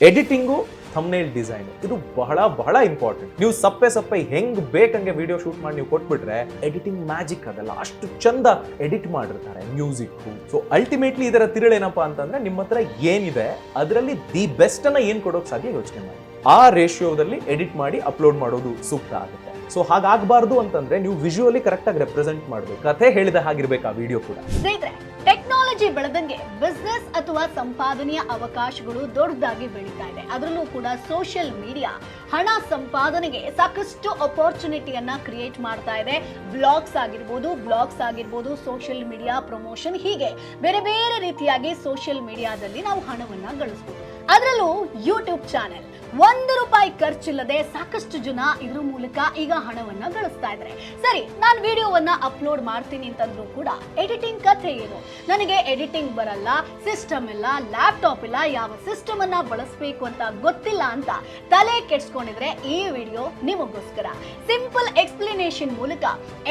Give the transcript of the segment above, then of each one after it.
Editing thumbnail design ಇದು ಬಹಳ important. ನೀವು ಸಪ್ಪೆ ಹೆಂಗ್ ಬೇಕಂಗೆ ವಿಡಿಯೋ ಶೂಟ್ ಮಾಡಿ ನೀವು ಕೊಟ್ಬಿಟ್ರೆ ಎಡಿಟಿಂಗ್ ಮ್ಯಾಜಿಕ್ ಅದಲ್ಲ, ಅಷ್ಟು ಚಂದ ಎಡಿಟ್ ಮಾಡಿರ್ತಾರೆ ಮ್ಯೂಸಿಕ್. ಸೊ ಅಲ್ಟಿಮೇಟ್ಲಿ ಇದರ ತಿರುಳೇನಪ್ಪಾ ಅಂತಂದ್ರೆ ನಿಮ್ಮ ಹತ್ರ ಏನಿದೆ ಅದರಲ್ಲಿ ದಿ ಬೆಸ್ಟ್ ಅನ್ನ ಏನ್ ಕೊಡೋಕ್ ಸಾಧ್ಯ ಯೋಚನೆ ಮಾಡಿ. ಆ ರೇಷಿಯೋದಲ್ಲಿ ಎಡಿಟ್ ಮಾಡಿ ಅಪ್ಲೋಡ್ ಮಾಡೋದು ಸೂಕ್ತ ಆಗುತ್ತೆ. ಸೊ ಹಾಗಾಗಬಾರ್ದು ಅಂತಂದ್ರೆ ನೀವು ವಿಜುವಲಿ ಕರೆಕ್ಟ್ ಆಗಿ ರೆಪ್ರೆಸೆಂಟ್ ಮಾಡಬೇಕು, ಕಥೆ ಹೇಳಿದ ಹಾಗಿರ್ಬೇಕು ಆ ವಿಡಿಯೋ ಕೂಡ. ಟೆಕ್ನಾಲಜಿ ಬೆಳೆದಂಗೆ ಬಿಸ್ನೆಸ್ ಅಥವಾ ಸಂಪಾದನೆಯ ಅವಕಾಶಗಳು ದೊಡ್ಡದಾಗಿ ಬೆಳೀತಾ ಇದೆ. ಅದರಲ್ಲೂ ಕೂಡ ಸೋಷಿಯಲ್ ಮೀಡಿಯಾ ಹಣ ಸಂಪಾದನೆಗೆ ಸಾಕಷ್ಟು ಅಪರ್ಚುನಿಟಿಯನ್ನ ಕ್ರಿಯೇಟ್ ಮಾಡ್ತಾ ಇದೆ. ಬ್ಲಾಗ್ಸ್ ಆಗಿರ್ಬೋದು, ಸೋಷಿಯಲ್ ಮೀಡಿಯಾ ಪ್ರಮೋಷನ್, ಹೀಗೆ ಬೇರೆ ಬೇರೆ ರೀತಿಯಾಗಿ ಸೋಷಿಯಲ್ ಮೀಡಿಯಾದಲ್ಲಿ ನಾವು ಹಣವನ್ನ ಗಳಿಸಬಹುದು. ಅದರಲ್ಲೂ ಯೂಟ್ಯೂಬ್ ಚಾನೆಲ್ ₹1 ಖರ್ಚಿಲ್ಲದೆ ಸಾಕಷ್ಟು ಜನ ಇದ್ರ ಮೂಲಕ ಈಗ ಹಣವನ್ನ ಗಳಿಸ್ತಾ ಇದ್ದಾರೆ. ಸರಿ, ನಾನು ವಿಡಿಯೋವನ್ನ ಅಪ್ಲೋಡ್ ಮಾಡ್ತೀನಿ ಅಂತಂದ್ರೂ ಕೂಡ ಎಡಿಟಿಂಗ್ ಕಥೆ ಏನು? ನನಗೆ ಎಡಿಟಿಂಗ್ ಬರಲ್ಲ, ಸಿಸ್ಟಮ್ ಇಲ್ಲ, ಲ್ಯಾಪ್ಟಾಪ್ ಇಲ್ಲ, ಯಾವ ಸಿಸ್ಟಮ್ ಅನ್ನ ಬಳಸಬೇಕು ಅಂತ ಗೊತ್ತಿಲ್ಲ ಅಂತ ತಲೆ ಕೆಡ್ಸ್ಕೊಂಡಿದ್ರೆ ಈ ವಿಡಿಯೋ ನಿಮಗೋಸ್ಕರ. ಸಿಂಪಲ್ ಎಕ್ಸ್ಪ್ಲನೇಷನ್ ಮೂಲಕ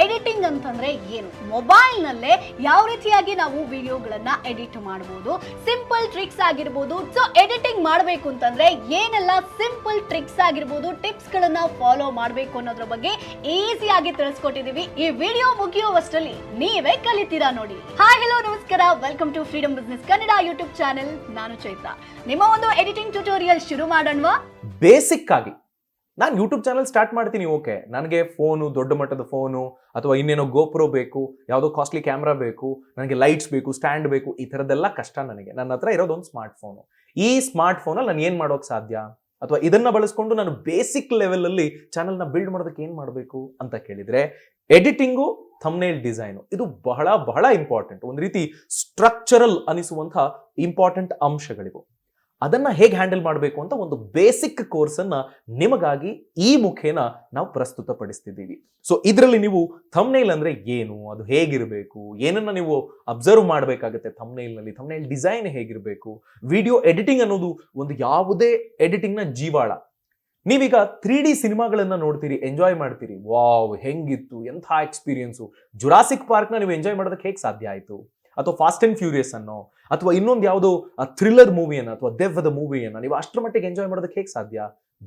ಎಡಿಟಿಂಗ್ ಅಂತಂದ್ರೆ ಏನು, ಮೊಬೈಲ್ ನಲ್ಲೇ ಯಾವ ರೀತಿಯಾಗಿ ನಾವು ವಿಡಿಯೋಗಳನ್ನ ಎಡಿಟ್ ಮಾಡಬಹುದು, ಸಿಂಪಲ್ ಟ್ರಿಕ್ಸ್ ಆಗಿರ್ಬೋದು. ಸೊ ಎಡಿಟಿಂಗ್ ಮಾಡಬೇಕು ಅಂತಂದ್ರೆ ಏನೆಲ್ಲ ಸಿಂಪಲ್ ಟ್ರಿಕ್ಸ್ ಆಗಿರ್ಬೋದು, ಟಿಪ್ಸ್ ಗಳನ್ನ ಫಾಲೋ ಮಾಡಬೇಕು ಅನ್ನೋದ್ರ ಬಗ್ಗೆ ಈಸಿಯಾಗಿ ತಿಳಿಸ್ಕೊಟ್ಟಿದೀವಿ. ಈ ವಿಡಿಯೋ ಮುಗಿಯುವಷ್ಟರಲ್ಲಿ ನೀವೇ ಕಲಿತೀರಾ ನೋಡಿ. ಹಾಯ್, ಹೆಲೋ, ನಮಸ್ಕಾರ, welcome to freedom business Kannada YouTube channel. ನಾನು ಚೈತ್ರ. ನಿಮ್ಮ ಒಂದು ಎಡಿಟಿಂಗ್ ಟ್ಯುಟೋರಿಯಲ್ ಶುರು ಮಾಡೋಣವಾ? ಬೇಸಿಕ್ ಆಗಿ ನಾನು ಯೂಟ್ಯೂಬ್ ಚಾನಲ್ ಸ್ಟಾರ್ಟ್ ಮಾಡ್ತೀನಿ, ಓಕೆ, ನನಗೆ ಫೋನು, ದೊಡ್ಡ ಮಟ್ಟದ ಫೋನು ಅಥವಾ ಇನ್ನೇನೋ ಗೋಪ್ರೋ ಬೇಕು, ಯಾವುದೋ ಕಾಸ್ಟ್ಲಿ ಕ್ಯಾಮ್ರಾ ಬೇಕು, ನನಗೆ ಲೈಟ್ಸ್ ಬೇಕು, ಸ್ಟ್ಯಾಂಡ್ ಬೇಕು, ಈ ಥರದ್ದೆಲ್ಲ ಕಷ್ಟ ನನಗೆ. ನನ್ನ ಹತ್ರ ಇರೋದೊಂದು ಸ್ಮಾರ್ಟ್ ಫೋನು. ಈ ಸ್ಮಾರ್ಟ್ ಫೋನಲ್ಲಿ ನಾನು ಏನು ಮಾಡೋಕೆ ಸಾಧ್ಯ, ಅಥವಾ ಇದನ್ನ ಬಳಸ್ಕೊಂಡು ನಾನು ಬೇಸಿಕ್ ಲೆವೆಲ್ ಅಲ್ಲಿ ಚಾನಲ್ನ ಬಿಲ್ಡ್ ಮಾಡೋದಕ್ಕೆ ಏನು ಮಾಡಬೇಕು ಅಂತ ಕೇಳಿದ್ರೆ ಎಡಿಟಿಂಗು, ಥಂಬ್ನೇಲ್ ಡಿಸೈನು ಇದು ಬಹಳ ಇಂಪಾರ್ಟೆಂಟ್. ಒಂದು ರೀತಿ ಸ್ಟ್ರಕ್ಚರಲ್ ಅನಿಸುವಂತಹ ಇಂಪಾರ್ಟೆಂಟ್ ಅಂಶಗಳಿವು. ಅದನ್ನ ಹೇಗೆ ಹ್ಯಾಂಡಲ್ ಮಾಡಬೇಕು ಅಂತ ಒಂದು ಬೇಸಿಕ್ ಕೋರ್ಸ್ ಅನ್ನ ನಿಮಗಾಗಿ ಈ ಮುಖೇನ ನಾವು ಪ್ರಸ್ತುತಪಡಿಸ್ತಿದ್ದೀವಿ. ಸೊ ಇದರಲ್ಲಿ ನೀವು ಥಂಬ್ನೇಲ್ ಅಂದ್ರೆ ಏನು, ಅದು ಹೇಗಿರಬೇಕು, ಏನನ್ನ ನೀವು ಅಬ್ಸರ್ವ್ ಮಾಡಬೇಕಾಗುತ್ತೆ ಥಂಬ್ನೇಲ್ ನಲ್ಲಿ, ಥಂಬ್ನೇಲ್ ಡಿಸೈನ್ ಹೇಗಿರಬೇಕು, ವಿಡಿಯೋ ಎಡಿಟಿಂಗ್ ಅನ್ನೋದು ಒಂದು ಯಾವುದೇ ಎಡಿಟಿಂಗ್ ನ ಜೀವಾಳ. ನೀವೀಗ 3D ಸಿನಿಮಾಗಳನ್ನ ನೋಡ್ತೀರಿ, ಎಂಜಾಯ್ ಮಾಡ್ತೀರಿ, ವಾವ್ ಹೆಂಗಿತ್ತು, ಎಂಥ ಎಕ್ಸ್ಪೀರಿಯನ್ಸು. ಜುರಾಸಿಕ್ ಪಾರ್ಕ್ ನ ನೀವು ಎಂಜಾಯ್ ಮಾಡೋದಕ್ಕೆ ಹೇಗೆ ಸಾಧ್ಯ ಆಯ್ತು, ಅಥವಾ ಫಾಸ್ಟ್ ಅಂಡ್ ಫ್ಯೂರಿಯಸ್ ಅನ್ನೋ, ಅಥವಾ ಇನ್ನೊಂದು ಯಾವುದೋ ಥ್ರಿಲ್ಲರ್ ಮೂವಿಯನ್ನ ಅಥವಾ ದೆವ್ವದ ಮೂವಿಯನ್ನ ನೀವು ಅಷ್ಟರ ಮಟ್ಟಿಗೆ ಎಂಜಾಯ್ ಮಾಡೋದಕ್ಕೆ ಹೇಗೆ ಸಾಧ್ಯ?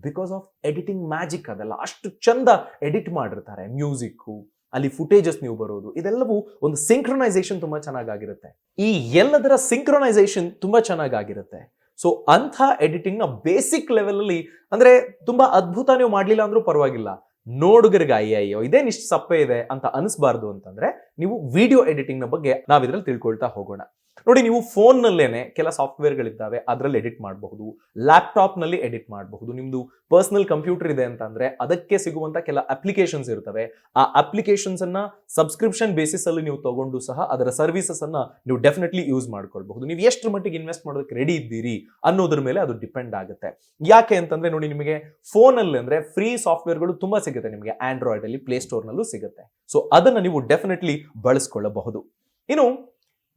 ಬಿಕಾಸ್ ಆಫ್ ಎಡಿಟಿಂಗ್ ಮ್ಯಾಜಿಕ್ ಅದಲ್ಲ, ಅಷ್ಟು ಚಂದ ಎಡಿಟ್ ಮಾಡಿರ್ತಾರೆ ಮ್ಯೂಸಿಕ್, ಅಲ್ಲಿ ಫುಟೇಜಸ್ ನೀವು ಬರೋದು, ಇದೆಲ್ಲವೂ ಒಂದು ಸಿಂಕ್ರೊನೈಸೇಷನ್ ತುಂಬಾ ಚೆನ್ನಾಗಿರುತ್ತೆ. ಈ ಎಲ್ಲದರ ಸಿಂಕ್ರೊನೈಸೇಷನ್ ತುಂಬಾ ಚೆನ್ನಾಗಿರುತ್ತೆ. ಸೊ ಅಂಥ ಎಡಿಟಿಂಗ್ ನ ಬೇಸಿಕ್ ಲೆವೆಲ್ ಅಲ್ಲಿ, ಅಂದ್ರೆ ತುಂಬಾ ಅದ್ಭುತ ನೀವು ಮಾಡ್ಲಿಲ್ಲ ಅಂದ್ರೂ ಪರವಾಗಿಲ್ಲ, ನೋಡುಗರಿಗೆ ಅಯ್ಯಯ್ಯೋ ಇದೇನ್ ಇಷ್ಟು ಸಪ್ಪೆ ಇದೆ ಅಂತ ಅನಿಸ್ಬಾರ್ದು ಅಂತಂದ್ರೆ ನೀವು ವಿಡಿಯೋ ಎಡಿಟಿಂಗ್ ನ ಬಗ್ಗೆ ನಾವಿದ್ರಲ್ಲಿ ತಿಳ್ಕೊಳ್ತಾ ಹೋಗೋಣ. ನೋಡಿ, ನೀವು ಫೋನ್ ನಲ್ಲೇನೆ ಕೆಲ ಸಾಫ್ಟ್ವೇರ್ಗಳಿದ್ದಾವೆ, ಅದರಲ್ಲಿ ಎಡಿಟ್ ಮಾಡಬಹುದು, ಲ್ಯಾಪ್ಟಾಪ್ ನಲ್ಲಿ ಎಡಿಟ್ ಮಾಡಬಹುದು. ನಿಮ್ದು ಪರ್ಸನಲ್ ಕಂಪ್ಯೂಟರ್ ಇದೆ ಅಂತಂದ್ರೆ ಅದಕ್ಕೆ ಸಿಗುವಂತ ಕೆಲ ಅಪ್ಲಿಕೇಶನ್ಸ್ ಇರ್ತವೆ. ಆ ಅಪ್ಲಿಕೇಶನ್ಸ್ ಅನ್ನ ಸಬ್ಸ್ಕ್ರಿಪ್ಷನ್ ಬೇಸಿಸ್ ಅಲ್ಲಿ ನೀವು ತಗೊಂಡು ಸಹ ಅದರ ಸರ್ವಿಸಸ್ ಅನ್ನ ನೀವು ಡೆಫಿನೆಟ್ಲಿ ಯೂಸ್ ಮಾಡ್ಕೊಳ್ಬಹುದು. ನೀವು ಎಷ್ಟು ಮಟ್ಟಿಗೆ ಇನ್ವೆಸ್ಟ್ ಮಾಡೋದಕ್ಕೆ ರೆಡಿ ಇದ್ದೀರಿ ಅನ್ನೋದ್ರ ಮೇಲೆ ಅದು ಡಿಪೆಂಡ್ ಆಗುತ್ತೆ. ಯಾಕೆ ಅಂತಂದ್ರೆ ನೋಡಿ, ನಿಮಗೆ ಫೋನ್ ಅಲ್ಲಿ ಅಂದ್ರೆ ಫ್ರೀ ಸಾಫ್ಟ್ವೇರ್ಗಳು ತುಂಬಾ ಸಿಗುತ್ತೆ, ನಿಮಗೆ ಆಂಡ್ರಾಯ್ಡ್ ಅಲ್ಲಿ ಪ್ಲೇ ಸ್ಟೋರ್ ನಲ್ಲೂ ಸಿಗುತ್ತೆ. ಸೊ ಅದನ್ನ ನೀವು ಡೆಫಿನೆಟ್ಲಿ ಬಳಸ್ಕೊಳ್ಳಬಹುದು. ಇನ್ನು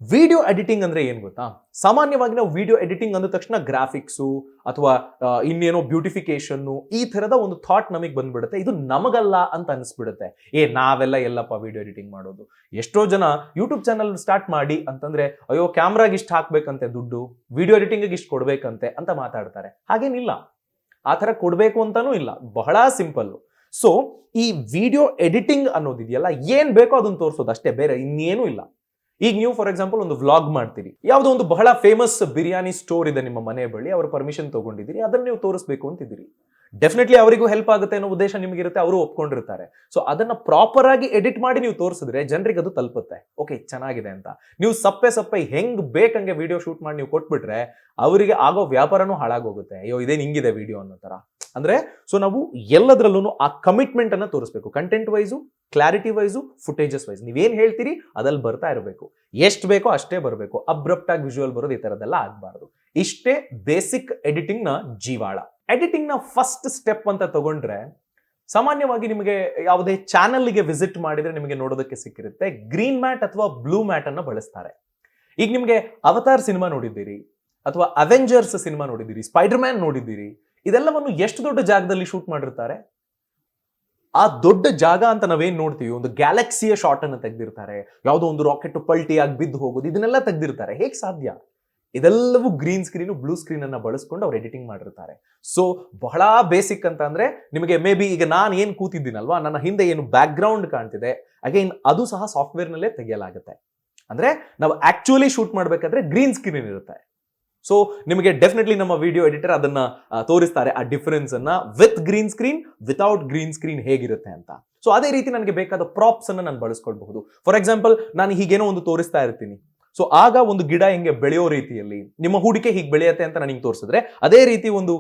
ವಿಡಿಯೋ ಎಡಿಟಿಂಗ್ ಅಂದ್ರೆ ಏನ್ ಗೊತ್ತಾ? ಸಾಮಾನ್ಯವಾಗಿ ನಾವು ವಿಡಿಯೋ ಎಡಿಟಿಂಗ್ ಅಂದ ತಕ್ಷಣ ಗ್ರಾಫಿಕ್ಸು ಅಥವಾ ಇನ್ನೇನೋ ಬ್ಯೂಟಿಫಿಕೇಶನ್ ಈ ತರದ ಒಂದು ಥಾಟ್ ನಮಗೆ ಬಂದ್ಬಿಡುತ್ತೆ. ಇದು ನಮಗಲ್ಲ ಅಂತ ಅನಿಸ್ಬಿಡುತ್ತೆ. ನಾವೆಲ್ಲ ಎಲ್ಲಪ್ಪ ವಿಡಿಯೋ ಎಡಿಟಿಂಗ್ ಮಾಡೋದು. ಎಷ್ಟೋ ಜನ ಯೂಟ್ಯೂಬ್ ಚಾನಲ್ ಸ್ಟಾರ್ಟ್ ಮಾಡಿ ಅಂತಂದ್ರೆ ಅಯ್ಯೋ ಕ್ಯಾಮ್ರಾಗೆ ಇಷ್ಟು ಹಾಕ್ಬೇಕಂತೆ ದುಡ್ಡು, ವಿಡಿಯೋ ಎಡಿಟಿಂಗ್ ಇಷ್ಟು ಕೊಡ್ಬೇಕಂತೆ ಅಂತ ಮಾತಾಡ್ತಾರೆ. ಹಾಗೇನಿಲ್ಲ, ಆ ತರ ಕೊಡ್ಬೇಕು ಅಂತಾನೂ ಇಲ್ಲ, ಬಹಳ ಸಿಂಪಲ್. ಸೊ ಈ ವಿಡಿಯೋ ಎಡಿಟಿಂಗ್ ಅನ್ನೋದಿದೆಯಲ್ಲ, ಏನ್ ಬೇಕೋ ಅದನ್ನ ತೋರಿಸೋದು ಅಷ್ಟೇ, ಬೇರೆ ಇನ್ನೇನು ಇಲ್ಲ. ಈಗ ನೀವು ಫಾರ್ ಎಕ್ಸಾಂಪಲ್ ಒಂದು ವ್ಲಾಗ್ ಮಾಡ್ತೀರಿ, ಯಾವುದೋ ಒಂದು ಬಹಳ ಫೇಮಸ್ ಬಿರಿಯಾನಿ ಸ್ಟೋರ್ ಇದೆ ನಿಮ್ಮ ಮನೆ ಬಳಿ, ಅವರ ಪರ್ಮಿಷನ್ ತಗೊಂಡಿದ್ದೀರಿ, ಅದನ್ನ ನೀವು ತೋರಿಸ್ಬೇಕು ಅಂತಿದ್ದೀರಿ. ಡೆಫಿನೆಟ್ಲಿ ಅವರಿಗೂ ಹೆಲ್ಪ್ ಆಗುತ್ತೆ ಅನ್ನೋ ಉದ್ದೇಶ ನಿಮಗಿರುತ್ತೆ, ಅವರು ಒಪ್ಕೊಂಡಿರ್ತಾರೆ. ಸೊ ಅದನ್ನ ಪ್ರಾಪರ್ ಆಗಿ ಎಡಿಟ್ ಮಾಡಿ ನೀವು ತೋರಿಸಿದ್ರೆ ಜನರಿಗೆ ಅದು ತಲುಪುತ್ತೆ, ಓಕೆ ಚೆನ್ನಾಗಿದೆ ಅಂತ. ನೀವು ಸಪ್ಪೆ ಹೆಂಗ್ ಬೇಕಂಗೆ ವಿಡಿಯೋ ಶೂಟ್ ಮಾಡಿ ನೀವು ಕೊಟ್ಬಿಟ್ರೆ ಅವರಿಗೆ ಆಗೋ ವ್ಯಾಪಾರನೂ ಹಾಳಾಗೋಗುತ್ತೆ. ಅಯ್ಯೋ ಇದೇನ್ ಹಿಂಗಿದೆ ವಿಡಿಯೋ ಅನ್ನೋ ತರ. ಅಂದ್ರೆ ಸೊ ನಾವು ಎಲ್ಲದರಲ್ಲೂ ಆ ಕಮಿಟ್ಮೆಂಟ್ ಅನ್ನ ತೋರಿಸ್ಬೇಕು. Content wise, clarity wise, footages wise ನೀವೇನ್ ಹೇಳ್ತೀರಿ ಅದಲ್ಲಿ ಬರ್ತಾ ಇರಬೇಕು. ಎಷ್ಟು ಬೇಕೋ ಅಷ್ಟೇ ಬರಬೇಕು. ಅಬ್ರಪ್ಟ್ ಆಗಿ ವಿಜುವಲ್ ಬರೋದು ಈ ತರದೆಲ್ಲ ಆಗ್ಬಾರ್ದು. ಇಷ್ಟೇ ಬೇಸಿಕ್ ಎಡಿಟಿಂಗ್ ನ ಜೀವಾಳ. ಎಡಿಟಿಂಗ್ ನ ಫಸ್ಟ್ ಸ್ಟೆಪ್ ಅಂತ ತಗೊಂಡ್ರೆ, ಸಾಮಾನ್ಯವಾಗಿ ನಿಮಗೆ ಯಾವುದೇ ಚಾನಲ್ಗೆ ವಿಸಿಟ್ ಮಾಡಿದ್ರೆ ನಿಮಗೆ ನೋಡೋದಕ್ಕೆ ಸಿಕ್ಕಿರುತ್ತೆ, ಗ್ರೀನ್ ಮ್ಯಾಟ್ ಅಥವಾ ಬ್ಲೂ ಮ್ಯಾಟ್ ಅನ್ನ ಬಳಸ್ತಾರೆ. ಈಗ ನಿಮಗೆ ಅವತಾರ್ ಸಿನಿಮಾ ನೋಡಿದ್ದೀರಿ, ಅಥವಾ ಅವೆಂಜರ್ಸ್ ಸಿನಿಮಾ ನೋಡಿದ್ದೀರಿ, ಸ್ಪೈಡರ್ ಮ್ಯಾನ್ ನೋಡಿದ್ದೀರಿ, ಇದೆಲ್ಲವನ್ನು ಎಷ್ಟು ದೊಡ್ಡ ಜಾಗದಲ್ಲಿ ಶೂಟ್ ಮಾಡಿರ್ತಾರೆ. ಆ ದೊಡ್ಡ ಜಾಗ ಅಂತ ನಾವೇನ್ ನೋಡ್ತೀವಿ, ಒಂದು ಗ್ಯಾಲಕ್ಸಿಯ ಶಾಟ್ ಅನ್ನು ತೆಗೆದಿರ್ತಾರೆ, ಯಾವುದೋ ಒಂದು ರಾಕೆಟ್ ಪಲ್ಟಿಯಾಗಿ ಬಿದ್ದು ಹೋಗೋದು, ಇದನ್ನೆಲ್ಲ ತೆಗೆದಿರ್ತಾರೆ. ಹೇಗೆ ಸಾಧ್ಯ? ಇದೆಲ್ಲವೂ ಗ್ರೀನ್ ಸ್ಕ್ರೀನು ಬ್ಲೂ ಸ್ಕ್ರೀನ್ ಅನ್ನ ಬಳಸ್ಕೊಂಡು ಅವ್ರು ಎಡಿಟಿಂಗ್ ಮಾಡಿರ್ತಾರೆ. ಸೊ ಬಹಳ ಬೇಸಿಕ್ ಅಂತ ಅಂದ್ರೆ ನಿಮಗೆ ಮೇ ಬಿ ಈಗ ನಾನು ಏನ್ ಕೂತಿದ್ದೀನಲ್ವಾ, ನನ್ನ ಹಿಂದೆ ಏನು ಬ್ಯಾಕ್ ಗ್ರೌಂಡ್ ಕಾಣ್ತಿದೆ ಅಗೈನ್ ಅದು ಸಹ ಸಾಫ್ಟ್ವೇರ್ ನಲ್ಲೇ ತೆಗೆಯಲಾಗುತ್ತೆ. ಅಂದ್ರೆ ನಾವು ಆಕ್ಚುಲಿ ಶೂಟ್ ಮಾಡ್ಬೇಕಾದ್ರೆ ಗ್ರೀನ್ ಸ್ಕ್ರೀನ್ ಇರುತ್ತೆ. ಸೊ ನಿಮಗೆ ಡೆಫಿನೆಟ್ಲಿ ನಮ್ಮ ವಿಡಿಯೋ ಎಡಿಟರ್ ಅದನ್ನ ತೋರಿಸ್ತಾರೆ, ಆ ಡಿಫರೆನ್ಸ್ ಅನ್ನ with green screen without green screen ಹೇಗಿರುತ್ತೆ ಅಂತ. ಸೊ ಅದೇ ರೀತಿ ನನಗೆ ಬೇಕಾದ ಪ್ರಾಪ್ಸ್ ಅನ್ನ ನಾನು ಬಳಸ್ಕೊಳ್ಬಹುದು. ಫಾರ್ ಎಕ್ಸಾಂಪಲ್ ನಾನು ಹೀಗೇನೋ ಒಂದು ತೋರಿಸ್ತಾ ಇರ್ತೀನಿ. ಸೊ ಆಗ ಒಂದು ಗಿಡ ಹೆಂಗೆ ಬೆಳೆಯೋ ರೀತಿಯಲ್ಲಿ ನಿಮ್ಮ ಹೂಡಿಕೆ ಹೀಗೆ ಬೆಳೆಯುತ್ತೆ ಅಂತ ನಾನು ಹಿಂಗೆ ತೋರಿಸಿದ್ರೆ ಅದೇ ರೀತಿ ಒಂದು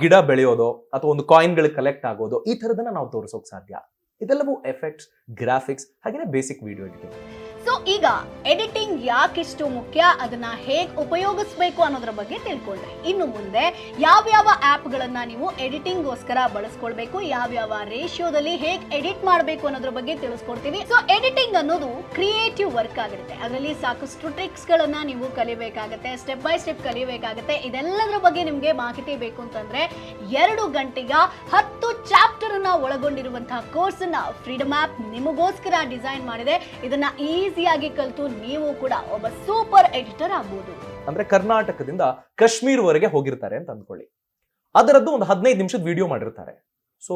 ಗಿಡ ಬೆಳೆಯೋದು ಅಥವಾ ಒಂದು ಕಾಯಿನ್ಗಳು ಕಲೆಕ್ಟ್ ಆಗೋದು ಈ ತರದನ್ನ ನಾವು ತೋರಿಸೋಕೆ ಸಾಧ್ಯ. ಇದೆಲ್ಲವೂ ಎಫೆಕ್ಟ್ಸ್, ಗ್ರಾಫಿಕ್ಸ್ ಹಾಗೆ ಬೇಸಿಕ್ ವಿಡಿಯೋ ಎಡಿಟಿಂಗ್. ಸೊ ಈಗ ಎಡಿಟಿಂಗ್ ಯಾಕಿಷ್ಟು ಮುಖ್ಯ, ಅದನ್ನ ಹೇಗೆ ಉಪಯೋಗಿಸಬೇಕು ಅನ್ನೋದ್ರ ಬಗ್ಗೆ ತಿಳ್ಕೊಂಡ್ರಿ. ಇನ್ನು ಮುಂದೆ ಯಾವ್ಯಾವ ಆ್ಯಪ್ಗಳನ್ನ ನೀವು ಎಡಿಟಿಂಗ್ಗೋಸ್ಕರ ಬಳಸ್ಕೊಳ್ಬೇಕು, ಯಾವ್ಯಾವ ರೇಷಿಯೋದಲ್ಲಿ ಹೇಗೆ ಎಡಿಟ್ ಮಾಡಬೇಕು ಅನ್ನೋದ್ರ ಬಗ್ಗೆ ತಿಳಿಸ್ಕೊಡ್ತೀವಿ. ಸೊ ಎಡಿಟಿಂಗ್ ಅನ್ನೋದು ಕ್ರಿಯೇಟಿವ್ ವರ್ಕ್ ಆಗಿರುತ್ತೆ. ಅದರಲ್ಲಿ ಸಾಕಷ್ಟು ಟ್ರಿಕ್ಸ್ಗಳನ್ನ ನೀವು ಕಲಿಬೇಕಾಗತ್ತೆ, ಸ್ಟೆಪ್ ಬೈ ಸ್ಟೆಪ್ ಕಲಿಬೇಕಾಗತ್ತೆ. ಇದೆಲ್ಲದರ ಬಗ್ಗೆ ನಿಮಗೆ ಮಾಹಿತಿ ಬೇಕು ಅಂತಂದ್ರೆ 2 ಗಂಟೆಗ 10 ಚಾಪ್ಟರ್ ಅನ್ನ ಒಳಗೊಂಡಿರುವಂತಹ ಕೋರ್ಸ್ ಅನ್ನ ಫ್ರೀಡಮ್ ಆಪ್ ನಿಮಗೋಸ್ಕರ ಡಿಸೈನ್ ಮಾಡಿದೆ. ಇದನ್ನ ಈಸಿಯಾಗಿ ಕಲಿತು ನೀವು ಕೂಡ ಒಬ್ಬ ಸೂಪರ್ ಎಡಿಟರ್ ಆಗ್ಬೋದು. ಅಂದ್ರೆ ಕರ್ನಾಟಕದಿಂದ ಕಾಶ್ಮೀರವರೆಗೆ ಹೋಗಿರ್ತಾರೆ ಅಂತ ಅಂದ್ಕೊಳ್ಳಿ. ಅದರದ್ದು ಒಂದು 15 ನಿಮಿಷದ ವಿಡಿಯೋ ಮಾಡಿರ್ತಾರೆ. ಸೊ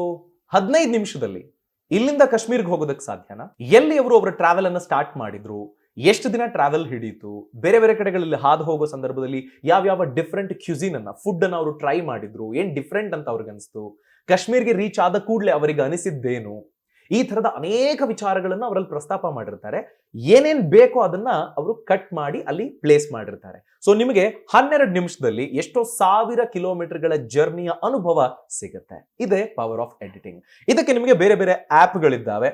15 ನಿಮಿಷದಲ್ಲಿ ಇಲ್ಲಿಂದ ಕಾಶ್ಮೀರ್ಗೆ ಹೋಗೋದಕ್ಕೆ ಸಾಧ್ಯನಾ? ಎಲ್ಲಿ ಅವರು ಅವರ ಟ್ರಾವೆಲ್ ಅನ್ನ ಸ್ಟಾರ್ಟ್ ಮಾಡಿದ್ರು, ಎಷ್ಟು ದಿನ ಟ್ರಾವೆಲ್ ಹಿಡೀತು, ಬೇರೆ ಬೇರೆ ಕಡೆಗಳಲ್ಲಿ ಹಾದು ಹೋಗೋ ಸಂದರ್ಭದಲ್ಲಿ ಯಾವ್ಯಾವ ಡಿಫ್ರೆಂಟ್ ಕ್ಯೂಸಿನ್ ಅನ್ನ ಫುಡ್ ಅನ್ನ ಅವರು ಟ್ರೈ ಮಾಡಿದ್ರು, ಏನ್ ಡಿಫ್ರೆಂಟ್ ಅಂತ ಅವ್ರಿಗೆ ಅನಿಸ್ತು, ಕಾಶ್ಮೀರ್ಗೆ ರೀಚ್ ಆದ ಕೂಡಲೇ ಅವರಿಗೆ ಅನಿಸಿದ್ದೇನು, ಈ ತರದ ಅನೇಕ ವಿಚಾರಗಳನ್ನ ಅವರಲ್ಲಿ ಪ್ರಸ್ತಾಪ ಮಾಡಿರ್ತಾರೆ. ಏನೇನ್ ಬೇಕೋ ಅದನ್ನ ಅವರು ಕಟ್ ಮಾಡಿ ಅಲ್ಲಿ ಪ್ಲೇಸ್ ಮಾಡಿರ್ತಾರೆ. ಸೊ ನಿಮಗೆ 12 ನಿಮಿಷದಲ್ಲಿ ಎಷ್ಟೋ 1000 ಕಿಲೋಮೀಟರ್ಗಳ ಜರ್ನಿಯ ಅನುಭವ ಸಿಗುತ್ತೆ. ಇದೇ ಪವರ್ ಆಫ್ ಎಡಿಟಿಂಗ್. ಇದಕ್ಕೆ ನಿಮಗೆ ಬೇರೆ ಬೇರೆ ಆಪ್ಗಳಿದ್ದಾವೆ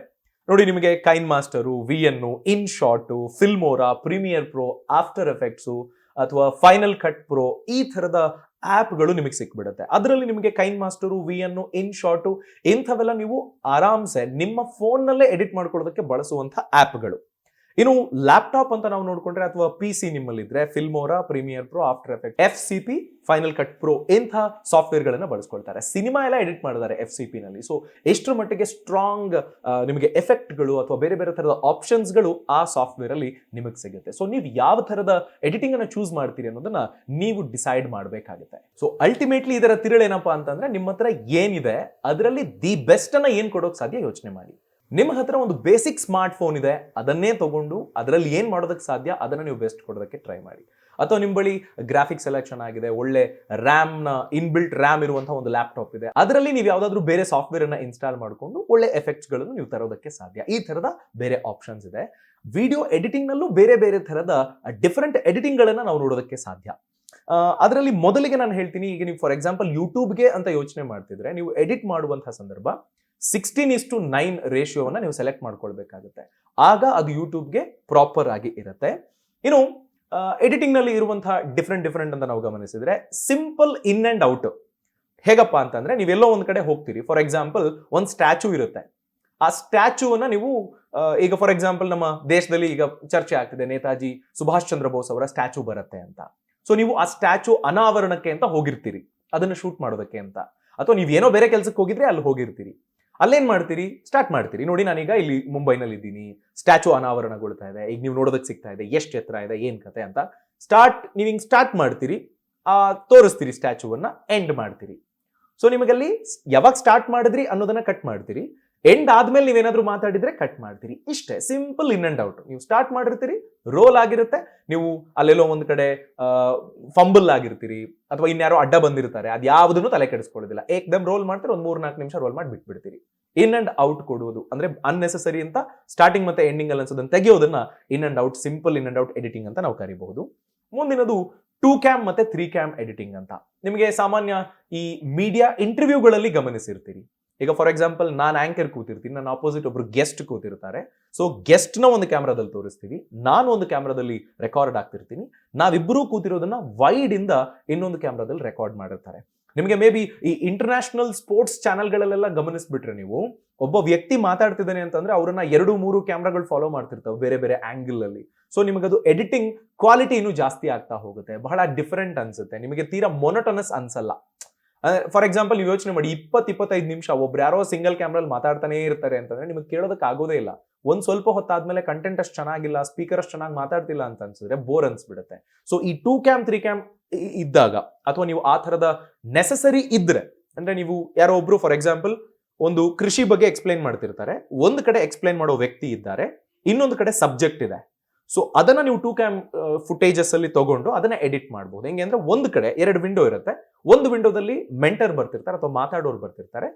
ನೋಡಿ. ನಿಮಗೆ KineMaster, VN, InShot, Filmora, Premiere Pro, After Effects ಅಥವಾ ಫೈನಲ್ ಕಟ್ ಪ್ರೋ ಈ ತರದ ಆಪ್ಗಳು ನಿಮಗೆ ಸಿಕ್ಬಿಡುತ್ತೆ. ಅದರಲ್ಲಿ ನಿಮಗೆ KineMaster, VN, InShot ಇಂಥವೆಲ್ಲ ನೀವು ಆರಾಮ್ಸೆ ನಿಮ್ಮ ಫೋನ್ ನಲ್ಲೇ ಎಡಿಟ್ ಮಾಡ್ಕೊಳ್ಳೋದಕ್ಕೆ ಬಳಸುವಂತಹ ಆಪ್ಗಳು. ಇನ್ನು ಲ್ಯಾಪ್ಟಾಪ್ ಅಂತ ನಾವು ನೋಡ್ಕೊಂಡ್ರೆ ಅಥವಾ PC ನಿಮ್ಮಲ್ಲಿದ್ರೆ Filmora, Premiere Pro, After Effect, FCP, Final Cut Pro ಇಂಥ ಸಾಫ್ಟ್ವೇರ್ ಗಳನ್ನ ಬಳಸ್ಕೊಳ್ತಾರೆ. ಸಿನಿಮಾ ಎಲ್ಲ ಎಡಿಟ್ ಮಾಡಿದ್ದಾರೆ FCP ನಲ್ಲಿ. ಸೊ ಎಷ್ಟರ ಮಟ್ಟಿಗೆ ಸ್ಟ್ರಾಂಗ್ ನಿಮಗೆ ಎಫೆಕ್ಟ್ಗಳು ಅಥವಾ ಬೇರೆ ಬೇರೆ ತರದ ಆಪ್ಷನ್ಸ್ಗಳು ಆ ಸಾಫ್ಟ್ವೇರ್ ಅಲ್ಲಿ ನಿಮಗೆ ಸಿಗುತ್ತೆ. ಸೊ ನೀವು ಯಾವ ತರದ ಎಡಿಟಿಂಗ್ ಅನ್ನ ಚೂಸ್ ಮಾಡ್ತೀರಿ ಅನ್ನೋದನ್ನ ನೀವು ಡಿಸೈಡ್ ಮಾಡಬೇಕಾಗುತ್ತೆ. ಸೊ ಅಲ್ಟಿಮೇಟ್ಲಿ ಇದರ ತಿರುಳೇನಪ್ಪಾ ಅಂತಂದ್ರೆ ನಿಮ್ಮ ಹತ್ರ ಏನಿದೆ ಅದರಲ್ಲಿ ದಿ ಬೆಸ್ಟ್ ಅನ್ನ ಏನ್ ಕೊಡೋಕೆ ಸಾಧ್ಯ ಯೋಚನೆ ಮಾಡಿ. ನಿಮ್ಮ ಹತ್ರ ಒಂದು ಬೇಸಿಕ್ ಸ್ಮಾರ್ಟ್ ಫೋನ್ ಇದೆ, ಅದನ್ನೇ ತಗೊಂಡು ಅದರಲ್ಲಿ ಏನ್ ಮಾಡೋದಕ್ಕೆ ಸಾಧ್ಯ ಅದನ್ನ ನೀವು ಬೆಸ್ಟ್ ಕೊಡೋದಕ್ಕೆ ಟ್ರೈ ಮಾಡಿ. ಅಥವಾ ನಿಮ್ಮ ಬಳಿ ಗ್ರಾಫಿಕ್ ಸೆಲೆಕ್ಷನ್ ಆಗಿದೆ, ಒಳ್ಳೆ ಇನ್ಬಿಲ್ಟ್ ರ್ಯಾಮ್ ಇರುವಂತಹ ಒಂದು ಲ್ಯಾಪ್ಟಾಪ್ ಇದೆ, ಅದರಲ್ಲಿ ನೀವು ಯಾವ್ದಾದ್ರು ಬೇರೆ ಸಾಫ್ಟ್ವೇರ್ ಅನ್ನ ಇನ್ಸ್ಟಾಲ್ ಮಾಡಿಕೊಂಡು ಒಳ್ಳೆ ಎಫೆಕ್ಟ್ಸ್ ಗಳನ್ನು ನೀವು ತರೋದಕ್ಕೆ ಸಾಧ್ಯ. ಈ ತರದ ಬೇರೆ ಆಪ್ಷನ್ಸ್ ಇದೆ. ವಿಡಿಯೋ ಎಡಿಟಿಂಗ್ ನಲ್ಲೂ ಬೇರೆ ಬೇರೆ ತರದ ಡಿಫರೆಂಟ್ ಎಡಿಟಿಂಗ್ ಗಳನ್ನ ನಾವು ನೋಡೋದಕ್ಕೆ ಸಾಧ್ಯ. ಅದರಲ್ಲಿ ಮೊದಲಿಗೆ ನಾನು ಹೇಳ್ತೀನಿ, ಈಗ ನೀವು ಫಾರ್ ಎಕ್ಸಾಂಪಲ್ ಯೂಟ್ಯೂಬ್ಗೆ ಅಂತ ಯೋಚನೆ ಮಾಡ್ತಿದ್ರೆ ನೀವು ಎಡಿಟ್ ಮಾಡುವಂತಹ ಸಂದರ್ಭ 16:9 ರೇಷಿಯೋವನ್ನ ನೀವು ಸೆಲೆಕ್ಟ್ ಮಾಡ್ಕೊಳ್ಬೇಕಾಗುತ್ತೆ. ಆಗ ಅದು ಯೂಟ್ಯೂಬ್ಗೆ ಪ್ರಾಪರ್ ಆಗಿ ಇರುತ್ತೆ. ಇನ್ನು ಎಡಿಟಿಂಗ್ ನಲ್ಲಿ ಇರುವಂತಹ ಡಿಫ್ರೆಂಟ್ ಅಂತ ನಾವು ಗಮನಿಸಿದ್ರೆ ಸಿಂಪಲ್ ಇನ್ ಅಂಡ್ ಔಟ್ ಹೇಗಪ್ಪ ಅಂತಂದ್ರೆ ನೀವೆಲ್ಲೋ ಒಂದ್ ಕಡೆ ಹೋಗ್ತೀರಿ. ಫಾರ್ ಎಕ್ಸಾಂಪಲ್ ಒಂದು ಸ್ಟ್ಯಾಚು ಇರುತ್ತೆ. ಆ ಸ್ಟ್ಯಾಚುವನ್ನ ನೀವು ಈಗ ಫಾರ್ ಎಕ್ಸಾಂಪಲ್ ನಮ್ಮ ದೇಶದಲ್ಲಿ ಈಗ ಚರ್ಚೆ ಆಗ್ತಿದೆ, ನೇತಾಜಿ ಸುಭಾಷ್ ಚಂದ್ರ ಬೋಸ್ ಅವರ ಸ್ಟ್ಯಾಚು ಬರುತ್ತೆ ಅಂತ. ಸೊ ನೀವು ಆ ಸ್ಟ್ಯಾಚು ಅನಾವರಣಕ್ಕೆ ಅಂತ ಹೋಗಿರ್ತೀರಿ, ಅದನ್ನ ಶೂಟ್ ಮಾಡೋದಕ್ಕೆ ಅಂತ, ಅಥವಾ ನೀವೇನೋ ಬೇರೆ ಕೆಲಸಕ್ಕೆ ಹೋಗಿದ್ರೆ ಅಲ್ಲಿ ಹೋಗಿರ್ತೀರಿ. ಅಲ್ಲೇನ್ ಮಾಡ್ತೀರಿ, ಸ್ಟಾರ್ಟ್ ಮಾಡ್ತೀರಿ. ನೋಡಿ ನಾನೀಗ ಇಲ್ಲಿ ಮುಂಬೈನಲ್ಲಿ ಇದ್ದೀನಿ, ಸ್ಟ್ಯಾಚು ಅನಾವರಣಗೊಳ್ತಾ ಇದೆ, ಈಗ ನೀವು ನೋಡೋದಕ್ಕೆ ಸಿಗ್ತಾ ಇದೆ, ಎಷ್ಟು ಎತ್ತರ ಇದೆ, ಏನ್ ಕತೆ ಅಂತ ನೀವು ಹಿಂಗ್ ಸ್ಟಾರ್ಟ್ ಮಾಡ್ತೀರಿ, ತೋರಿಸ್ತೀರಿ ಸ್ಟ್ಯಾಚುವನ್ನ, ಎಂಡ್ ಮಾಡ್ತೀರಿ. ಸೊ ನಿಮಗಲ್ಲಿ ಯಾವಾಗ ಸ್ಟಾರ್ಟ್ ಮಾಡಿದ್ರಿ ಅನ್ನೋದನ್ನ ಕಟ್ ಮಾಡ್ತೀರಿ, ಎಂಡ್ ಆದ್ಮೇಲೆ ನೀವೇನಾದ್ರೂ ಮಾತಾಡಿದ್ರೆ ಕಟ್ ಮಾಡ್ತೀರಿ. ಇಷ್ಟೇ, ಸಿಂಪಲ್ ಇನ್ ಅಂಡ್ ಔಟ್. ನೀವು ಸ್ಟಾರ್ಟ್ ಮಾಡಿರ್ತೀರಿ, ರೋಲ್ ಆಗಿರುತ್ತೆ, ನೀವು ಅಲ್ಲೆಲ್ಲೋ ಒಂದ್ ಕಡೆ ಫಂಬಲ್ ಆಗಿರ್ತೀರಿ ಅಥವಾ ಇನ್ಯಾರೋ ಅಡ್ಡ ಬಂದಿರ್ತಾರೆ, ಅದ್ ಯಾವ್ದನ್ನು ತಲೆ ಕೆಡಿಸ್ಕೊಳ್ಳೋದಿಲ್ಲ, ಏಕ್ದಮ್ ರೋಲ್ ಮಾಡ್ತೀರಿ, ಒಂದ್ 3-4 ನಿಮಿಷ ರೋಲ್ ಮಾಡಿ ಬಿಟ್ಬಿಡ್ತೀರಿ. ಇನ್ ಅಂಡ್ ಔಟ್ ಕೊಡುವುದು ಅಂದ್ರೆ ಅನ್ನೆಸೆಸರಿ ಅಂತ ಸ್ಟಾರ್ಟಿಂಗ್ ಮತ್ತೆ ಎಂಡಿಂಗ್ ಅಲ್ಲಿ ಅನ್ಸೋದನ್ನ ತೆಗೆಯೋದನ್ನ in and out, simple in and out editing ಅಂತ ನಾವು ಕರಿಬಹುದು. ಮುಂದಿನದು 2 ಕ್ಯಾಮ್ ಮತ್ತೆ 3 ಕ್ಯಾಮ್ ಎಡಿಟಿಂಗ್ ಅಂತ. ನಿಮಗೆ ಸಾಮಾನ್ಯ ಈ ಮೀಡಿಯಾ ಇಂಟರ್ವ್ಯೂಗಳಲ್ಲಿ ಗಮನಿಸಿರ್ತೀರಿ. ಈಗ ಫಾರ್ ಎಕ್ಸಾಂಪಲ್ ನಾನು ಆಂಕರ್ ಕೂತಿರ್ತೀನಿ, ನನ್ನ ಆಪೋಸಿಟ್ ಒಬ್ರು ಗೆಸ್ಟ್ ಕೂತಿರ್ತಾರೆ. ಸೊ ಗೆಸ್ಟ್ ನ ಒಂದು ಕ್ಯಾಮ್ರಾದಲ್ಲಿ ತೋರಿಸ್ತೀವಿ, ನಾನು ಒಂದು ಕ್ಯಾಮ್ರಾದಲ್ಲಿ ರೆಕಾರ್ಡ್ ಆಗ್ತಿರ್ತೀನಿ. ನಾವಿಬ್ಬರೂ ಕೂತಿರೋದನ್ನ ವೈಡ್ ಇಂದ ಇನ್ನೊಂದು ಕ್ಯಾಮ್ರಾದಲ್ಲಿ ರೆಕಾರ್ಡ್ ಮಾಡಿರ್ತಾರೆ. ನಿಮಗೆ ಮೇ ಬಿ ಈ ಇಂಟರ್ನ್ಯಾಷನಲ್ ಸ್ಪೋರ್ಟ್ಸ್ ಚಾನೆಲ್ಗಳಲ್ಲೆಲ್ಲ ಗಮನಿಸ್ಬಿಟ್ರೆ ನೀವು ಒಬ್ಬ ವ್ಯಕ್ತಿ ಮಾತಾಡ್ತಿದ್ದಾನೆ ಅಂತಂದ್ರೆ ಅವರನ್ನ 2-3 ಕ್ಯಾಮ್ರಾಗಳು ಫಾಲೋ ಮಾಡ್ತಿರ್ತಾವೆ ಬೇರೆ ಬೇರೆ ಆಂಗಲ್ ಅಲ್ಲಿ. ಸೊ ನಿಮಗದು ಎಡಿಟಿಂಗ್ ಕ್ವಾಲಿಟಿ ಇನ್ನೂ ಜಾಸ್ತಿ ಆಗ್ತಾ ಹೋಗುತ್ತೆ, ಬಹಳ ಡಿಫರೆಂಟ್ ಅನ್ಸುತ್ತೆ, ನಿಮಗೆ ತೀರಾ ಮೊನೋಟನಸ್ ಅನ್ಸಲ್ಲ. ಫಾರ್ ಎಕ್ಸಾಂಪಲ್ ನೀವು ಯೋಚನೆ ಮಾಡಿ, 20-25 ನಿಮಿಷ ಒಬ್ರು ಯಾರೋ ಸಿಂಗಲ್ ಕ್ಯಾಮ್ರಲ್ಲಿ ಮಾತಾಡ್ತಾನೆ ಇರ್ತಾರೆ ಅಂತಂದ್ರೆ ನಿಮಗೆ ಕೇಳೋದಕ್ಕೆ ಆಗೋದೇ ಇಲ್ಲ. ಒಂದ್ ಸ್ವಲ್ಪ ಹೊತ್ತಾದ್ಮೇಲೆ ಕಂಟೆಂಟ್ ಅಷ್ಟು ಚೆನ್ನಾಗಿಲ್ಲ, ಸ್ಪೀಕರ್ ಅಷ್ಟು ಚೆನ್ನಾಗಿ ಮಾತಾಡ್ತಿಲ್ಲ ಅಂತ ಅನ್ಸಿದ್ರೆ ಬೋರ್ ಅನ್ಸ್ಬಿಡುತ್ತೆ. ಸೊ ಈ 2 ಕ್ಯಾಮ್ 3 ಕ್ಯಾಮ್ ಇದ್ದಾಗ, ಅಥವಾ ನೀವು ಆ ತರದ ನೆಸೆಸರಿ ಇದ್ರೆ, ಅಂದ್ರೆ ನೀವು ಯಾರೋ ಒಬ್ರು ಫಾರ್ ಎಕ್ಸಾಂಪಲ್ ಒಂದು ಕೃಷಿ ಬಗ್ಗೆ ಎಕ್ಸ್ಪ್ಲೈನ್ ಮಾಡ್ತಿರ್ತಾರೆ, ಒಂದ್ ಕಡೆ ಎಕ್ಸ್ಪ್ಲೈನ್ ಮಾಡೋ ವ್ಯಕ್ತಿ ಇದ್ದಾರೆ, ಇನ್ನೊಂದು ಕಡೆ ಸಬ್ಜೆಕ್ಟ್ ಇದೆ. ಸೊ ಅದನ್ನ ನೀವು 2 ಕ್ಯಾಮ್ ಫುಟೇಜಸ್ ಅಲ್ಲಿ ತಗೊಂಡು ಅದನ್ನ ಎಡಿಟ್ ಮಾಡಬಹುದು. ಹೆಂಗೆ ಅಂದ್ರೆ ಒಂದು ಕಡೆ 2 ವಿಂಡೋ ಇರುತ್ತೆ. ಒಂದು ವಿಂಡೋದಲ್ಲಿ ಮೆಂಟರ್ ಬರ್ತಿರ್ತಾರೆ ಅಥವಾ ಮಾತಾಡೋರು ಬರ್ತಿರ್ತಾರೆ,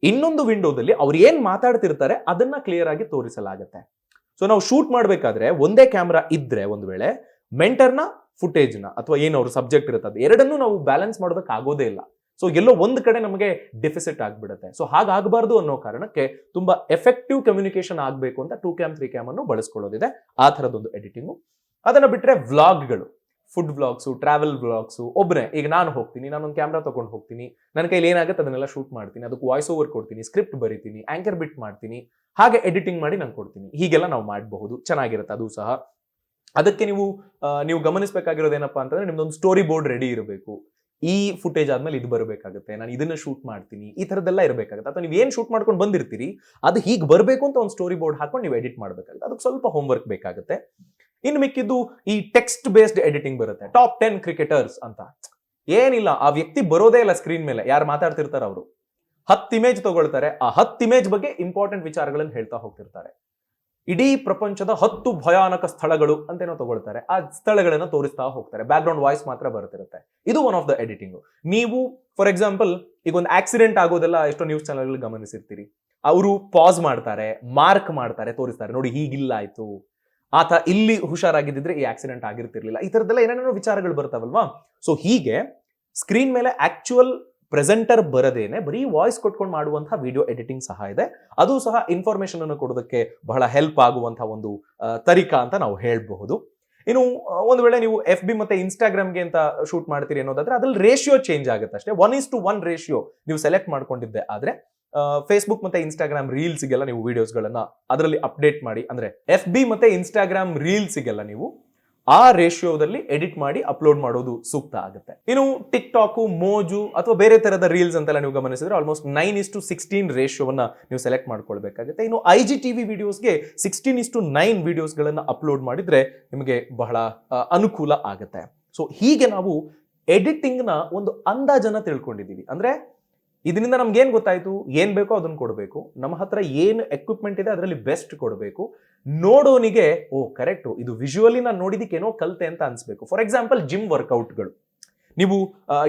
ಇನ್ನೊಂದು ವಿಂಡೋದಲ್ಲಿ ಅವ್ರು ಏನ್ ಮಾತಾಡ್ತಿರ್ತಾರೆ ಅದನ್ನ ಕ್ಲಿಯರ್ ಆಗಿ ತೋರಿಸಲಾಗುತ್ತೆ. ಸೊ ನಾವು ಶೂಟ್ ಮಾಡ್ಬೇಕಾದ್ರೆ ಒಂದೇ ಕ್ಯಾಮ್ರಾ ಇದ್ರೆ ಒಂದ್ ವೇಳೆ ಮೆಂಟರ್ನ ಫುಟೇಜ್ನ ಅಥವಾ ಏನು ಅವ್ರ ಸಬ್ಜೆಕ್ಟ್ ಇರುತ್ತೆ ಅದು ಎರಡನ್ನೂ ನಾವು ಬ್ಯಾಲೆನ್ಸ್ ಮಾಡೋದಕ್ಕೆ ಆಗೋದೇ ಇಲ್ಲ. ಸೊ ಎಲ್ಲೋ ಒಂದ್ ಕಡೆ ನಮಗೆ ಡೆಫಿಸಿಟ್ ಆಗ್ಬಿಡುತ್ತೆ. ಸೊ ಹಾಗಾಗಬಾರ್ದು ಅನ್ನೋ ಕಾರಣಕ್ಕೆ ತುಂಬಾ ಎಫೆಕ್ಟಿವ್ ಕಮ್ಯುನಿಕೇಶನ್ ಆಗಬೇಕು ಅಂತ 2 ಕ್ಯಾಮ್ 3 ಕ್ಯಾಮ್ ಅನ್ನು ಬಳಸ್ಕೊಳ್ಳೋದಿದೆ. ಆ ತರದೊಂದು ಎಡಿಟಿಂಗು. ಅದನ್ನ ಬಿಟ್ರೆ ವ್ಲಾಗ್ಗಳು, ಫುಡ್ ವ್ಲಾಗ್ಸು, ಟ್ರಾವೆಲ್ ವ್ಲಾಗ್ಸು, ಒಬ್ಬನೇ ಈಗ ನಾನು ಹೋಗ್ತೀನಿ, ನಾನೊಂದು ಕ್ಯಾಮ್ರಾ ತಗೊಂಡು ಹೋಗ್ತೀನಿ, ನನ್ನ ಕೈಲಿ ಏನಾಗುತ್ತೆ ಅದನ್ನೆಲ್ಲ ಶೂಟ್ ಮಾಡ್ತೀನಿ, ಅದಕ್ಕೆ ವಾಯ್ಸ್ ಓವರ್ ಕೊಡ್ತೀನಿ, ಸ್ಕ್ರಿಪ್ಟ್ ಬರೀತೀನಿ, ಆಂಕರ್ ಬಿಟ್ ಮಾಡ್ತೀನಿ, ಹಾಗೆ ಎಡಿಟಿಂಗ್ ಮಾಡಿ ನಾನು ಕೊಡ್ತೀನಿ. ಹೀಗೆಲ್ಲ ನಾವು ಮಾಡಬಹುದು, ಚೆನ್ನಾಗಿರುತ್ತೆ ಅದು ಸಹ. ಅದಕ್ಕೆ ನೀವು ಗಮನಿಸಬೇಕಾಗಿರೋದೇನಪ್ಪಾ ಅಂತಂದ್ರೆ ನಿಮ್ದೊಂದು ಸ್ಟೋರಿ ಬೋರ್ಡ್ ರೆಡಿ ಇರಬೇಕು. ಈ ಫುಟೇಜ್ ಆದ್ಮೇಲೆ ಇದು ಬರಬೇಕಾಗುತ್ತೆ, ನಾನು ಇದನ್ನ ಶೂಟ್ ಮಾಡ್ತೀನಿ, ಈ ತರದೆಲ್ಲ ಇರಬೇಕಾಗುತ್ತೆ. ಅಥವಾ ನೀವು ಏನ್ ಶೂಟ್ ಮಾಡ್ಕೊಂಡು ಬಂದಿರ್ತೀರಿ ಅದು ಹೀಗೆ ಬರಬೇಕು ಅಂತ ಒಂದು ಸ್ಟೋರಿ ಬೋರ್ಡ್ ಹಾಕೊಂಡು ನೀವು ಎಡಿಟ್ ಮಾಡಬೇಕಾಗುತ್ತೆ. ಅದಕ್ಕೆ ಸ್ವಲ್ಪ ಹೋಮ್ವರ್ಕ್ ಬೇಕಾಗುತ್ತೆ. ಇನ್ನು ಮಿಕ್ಕಿದ್ದು ಈ ಟೆಕ್ಸ್ಟ್ ಬೇಸ್ಡ್ ಎಡಿಟಿಂಗ್ ಬರುತ್ತೆ. ಟಾಪ್ 10 ಕ್ರಿಕೆಟರ್ಸ್ ಅಂತ ಏನಿಲ್ಲ, ಆ ವ್ಯಕ್ತಿ ಬರೋದೇ ಇಲ್ಲ ಸ್ಕ್ರೀನ್ ಮೇಲೆ, ಯಾರು ಮಾತಾಡ್ತಿರ್ತಾರೆ ಅವರು 10 ಇಮೇಜ್ ತಗೊಳ್ತಾರೆ, ಆ 10 ಇಮೇಜ್ ಬಗ್ಗೆ ಇಂಪಾರ್ಟೆಂಟ್ ವಿಚಾರಗಳನ್ನು ಹೇಳ್ತಾ ಹೋಗ್ತಿರ್ತಾರೆ. ಇಡೀ ಪ್ರಪಂಚದ 10 ಭಯಾನಕ ಸ್ಥಳಗಳು ಅಂತೇನೋ ತಗೊಳ್ತಾರೆ, ಆ ಸ್ಥಳಗಳನ್ನ ತೋರಿಸ್ತಾ ಹೋಗ್ತಾರೆ, ಬ್ಯಾಕ್ ಗ್ರೌಂಡ್ ವಾಯ್ಸ್ ಮಾತ್ರ ಬರ್ತಿರುತ್ತೆ. ಇದು ಒನ್ ಆಫ್ ದ ಎಡಿಟಿಂಗ್. ನೀವು ಫಾರ್ ಎಕ್ಸಾಂಪಲ್ ಈಗ ಒಂದು ಆಕ್ಸಿಡೆಂಟ್ ಆಗೋದೆಲ್ಲ ಎಷ್ಟೋ ನ್ಯೂಸ್ ಚಾನೆಲ್ ಗಮನಿಸಿರ್ತೀರಿ, ಅವರು ಪಾಸ್ ಮಾಡ್ತಾರೆ, ಮಾರ್ಕ್ ಮಾಡ್ತಾರೆ, ತೋರಿಸ್ತಾರೆ, ನೋಡಿ ಹೀಗಿಲ್ಲ ಆಯ್ತು, ಆತ ಇಲ್ಲಿ ಹುಷಾರಾಗಿದ್ದಿದ್ರೆ ಈ ಆಕ್ಸಿಡೆಂಟ್ ಆಗಿರ್ತಿರ್ಲಿಲ್ಲ, ಈ ತರದೆಲ್ಲ ಏನೇನೋ ವಿಚಾರಗಳು ಬರ್ತಾವಲ್ವಾ. ಸೊ ಹೀಗೆ ಸ್ಕ್ರೀನ್ ಮೇಲೆ ಆಕ್ಚುಯಲ್ ಪ್ರೆಸೆಂಟರ್ ಬರದೇನೆ ಬರೀ ವಾಯ್ಸ್ ಕೊಟ್ಕೊಂಡು ಮಾಡುವಂತಹ ವಿಡಿಯೋ ಎಡಿಟಿಂಗ್ ಸಹ ಇದೆ. ಅದು ಸಹ ಇನ್ಫಾರ್ಮೇಶನ್ ಅನ್ನು ಕೊಡೋದಕ್ಕೆ ಬಹಳ ಹೆಲ್ಪ್ ಆಗುವಂತಹ ಒಂದು ತರಿಕಾ ಅಂತ ನಾವು ಹೇಳ್ಬಹುದು. ಇನ್ನು ಒಂದು ವೇಳೆ ನೀವು FB ಮತ್ತೆ ಇನ್ಸ್ಟಾಗ್ರಾಮ್ಗೆ ಅಂತ ಶೂಟ್ ಮಾಡ್ತೀರಿ ಅನ್ನೋದಾದ್ರೆ ಅದ್ರಲ್ಲಿ ರೇಷಿಯೋ ಚೇಂಜ್ ಆಗುತ್ತೆ ಅಷ್ಟೇ. 1:1 ರೇಷಿಯೋ ನೀವು ಸೆಲೆಕ್ಟ್ ಮಾಡ್ಕೊಂಡಿದ್ದೆ ಆದ್ರೆ ಫೇಸ್ಬುಕ್ ಮತ್ತೆ ಇನ್ಸ್ಟಾಗ್ರಾಮ್ ರೀಲ್ಸ್ಗೆಲ್ಲ ನೀವು ವಿಡಿಯೋಸ್ಗಳನ್ನ ಅದರಲ್ಲಿ ಅಪ್ಡೇಟ್ ಮಾಡಿ, ಅಂದ್ರೆ FB ಮತ್ತೆ ಇನ್ಸ್ಟಾಗ್ರಾಮ್ ರೀಲ್ಸ್ಗೆಲ್ಲ ನೀವು ಆ ರೇಷಿಯೋದಲ್ಲಿ ಎಡಿಟ್ ಮಾಡಿ ಅಪ್ಲೋಡ್ ಮಾಡೋದು ಸೂಕ್ತ ಆಗುತ್ತೆ. ಇನ್ನು ಟಿಕ್ ಟಾಕ್, ಮೋಜು ಅಥವಾ ಬೇರೆ ತರದ ರೀಲ್ಸ್ ಅಂತೆಲ್ಲ ನೀವು ಗಮನಿಸಿದ್ರೆ ಆಲ್ಮೋಸ್ಟ್ 9:16 ರೇಷಿಯೋವನ್ನ ನೀವು ಸೆಲೆಕ್ಟ್ ಮಾಡ್ಕೊಳ್ಬೇಕಾಗುತ್ತೆ. ಇನ್ನು IGTV ವಿಡಿಯೋಸ್ಗೆ 16:9 ವಿಡಿಯೋಸ್ಗಳನ್ನ ಅಪ್ಲೋಡ್ ಮಾಡಿದ್ರೆ ನಿಮಗೆ ಬಹಳ ಅನುಕೂಲ ಆಗುತ್ತೆ. ಸೊ ಹೀಗೆ ನಾವು ಎಡಿಟಿಂಗ್ ನ ಒಂದು ಅಂದಾಜನ್ನ ತಿಳ್ಕೊಂಡಿದೀವಿ. ಅಂದ್ರೆ ಇದರಿಂದ ನಮ್ಗೆ ಏನ್ ಗೊತ್ತಾಯ್ತು, ಏನ್ ಬೇಕೋ ಅದನ್ನ ಕೊಡಬೇಕು, ನಮ್ಮ ಹತ್ರ ಏನು ಎಕ್ವಿಪ್ಮೆಂಟ್ ಇದೆ ಅದರಲ್ಲಿ ಬೆಸ್ಟ್ ಕೊಡಬೇಕು, ನೋಡೋನಿಗೆ ಓ ಕರೆಕ್ಟ್ ಇದು ವಿಜುವಲಿ ನಾನು ನೋಡಿದಕ್ಕೆ ಏನೋ ಕಲ್ತೆ ಅಂತ ಅನ್ಸ್ಬೇಕು. ಫಾರ್ ಎಕ್ಸಾಂಪಲ್ ಜಿಮ್ ವರ್ಕೌಟ್ಗಳು, ನೀವು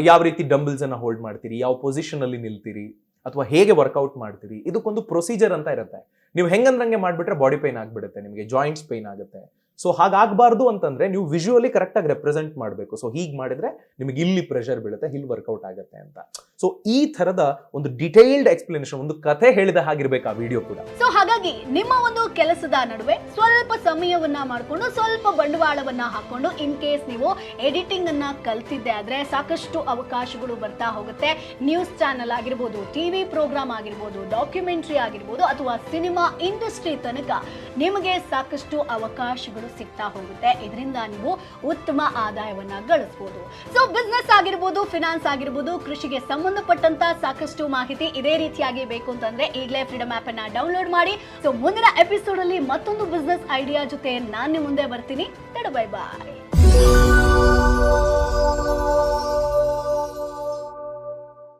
ಯಾವ ರೀತಿ ಡಂಬಲ್ಸ್ ಅನ್ನ ಹೋಲ್ಡ್ ಮಾಡ್ತೀರಿ, ಯಾವ ಪೊಸಿಷನ್ ಅಲ್ಲಿ ನಿಲ್ತೀರಿ, ಅಥವಾ ಹೇಗೆ ವರ್ಕೌಟ್ ಮಾಡ್ತೀರಿ, ಇದಕ್ಕೊಂದು ಪ್ರೊಸೀಜರ್ ಅಂತ ಇರುತ್ತೆ. ನೀವು ಹೆಂಗಂದ್ರಂಗೆ ಮಾಡ್ಬಿಟ್ರೆ ಬಾಡಿ ಪೈನ್ ಆಗ್ಬಿಡುತ್ತೆ, ನಿಮಗೆ ಜಾಯಿಂಟ್ಸ್ ಪೈನ್ ಆಗುತ್ತೆ. ಸೊ ಹಾಗಾಗಬಾರ್ದು ಅಂತಂದ್ರೆ ನೀವು ವಿಜುವಲಿ ಕರೆಕ್ಟ್ ಆಗಿ ರೆಪ್ರೆಸೆಂಟ್ ಮಾಡಬೇಕು. ಸೊ ಹೀಗೆ ಮಾಡಿದ್ರೆ ನಿಮಗೆ ಇಲ್ಲಿ ಪ್ರೆಷರ್ ಬೀಳುತ್ತೆ, ಇಲ್ಲಿ ವರ್ಕೌಟ್ ಆಗುತ್ತೆ ಅಂತ. ಸೊ ಈ ತರದ ಒಂದು ಡಿಟೇಲ್ಡ್ ಎಕ್ಸ್ಪ್ಲನೇಷನ್, ಒಂದು ಕಥೆ ಹೇಳಿದ ಹಾಗಿರ್ಬೇಕು ಆ ವಿಡಿಯೋ ಕೂಡ. ಸೊ ಹಾಗಾಗಿ ನಿಮ್ಮ ಒಂದು ಕೆಲಸದ ನಡುವೆ ಸ್ವಲ್ಪ ಸಮಯವನ್ನ ಮಾಡಿಕೊಂಡು ಸ್ವಲ್ಪ ಬಂಡವಾಳವನ್ನ ಹಾಕೊಂಡು ಇನ್ ಕೇಸ್ ನೀವು ಎಡಿಟಿಂಗ್ ಅನ್ನ ಕಲ್ತಿದ್ದೆ ಆದ್ರೆ ಸಾಕಷ್ಟು ಅವಕಾಶಗಳು ಬರ್ತಾ ಹೋಗುತ್ತೆ. ನ್ಯೂಸ್ ಚಾನೆಲ್ ಆಗಿರ್ಬೋದು, ಟಿವಿ ಪ್ರೋಗ್ರಾಮ್ ಆಗಿರ್ಬೋದು, ಡಾಕ್ಯುಮೆಂಟ್ರಿ ಆಗಿರ್ಬೋದು, ಅಥವಾ ಸಿನಿಮಾ ಇಂಡಸ್ಟ್ರಿ ತನಕ ನಿಮಗೆ ಸಾಕಷ್ಟು ಅವಕಾಶಗಳು ಸಿಗ್ತಾ ಹೋಗುತ್ತೆ. ಇದರಿಂದ ನೀವು ಉತ್ತಮ ಆದಾಯವನ್ನ ಗಳಿಸಬಹುದು. ಸೊ ಬಿಸ್ನೆಸ್ ಆಗಿರ್ಬೋದು, ಫಿನಾನ್ಸ್ ಆಗಿರ್ಬೋದು, ಕೃಷಿಗೆ ಸಂಬಂಧಪಟ್ಟಂತ ಸಾಕಷ್ಟು ಮಾಹಿತಿ ಇದೇ ರೀತಿಯಾಗಿ ಬೇಕು ಅಂತಂದ್ರೆ ಈಗಲೇ ಫ್ರೀಡಮ್ ಆಪ್ ಅನ್ನ ಡೌನ್ಲೋಡ್ ಮಾಡಿ. ಸೊ ಮುಂದಿನ ಎಪಿಸೋಡ್ ಅಲ್ಲಿ ಮತ್ತೊಂದು ಬಿಸ್ನೆಸ್ ಐಡಿಯಾ ಜೊತೆ ನಾನು ಮುಂದೆ ಬರ್ತೀನಿ. ಬೈ ಬಾಯ್.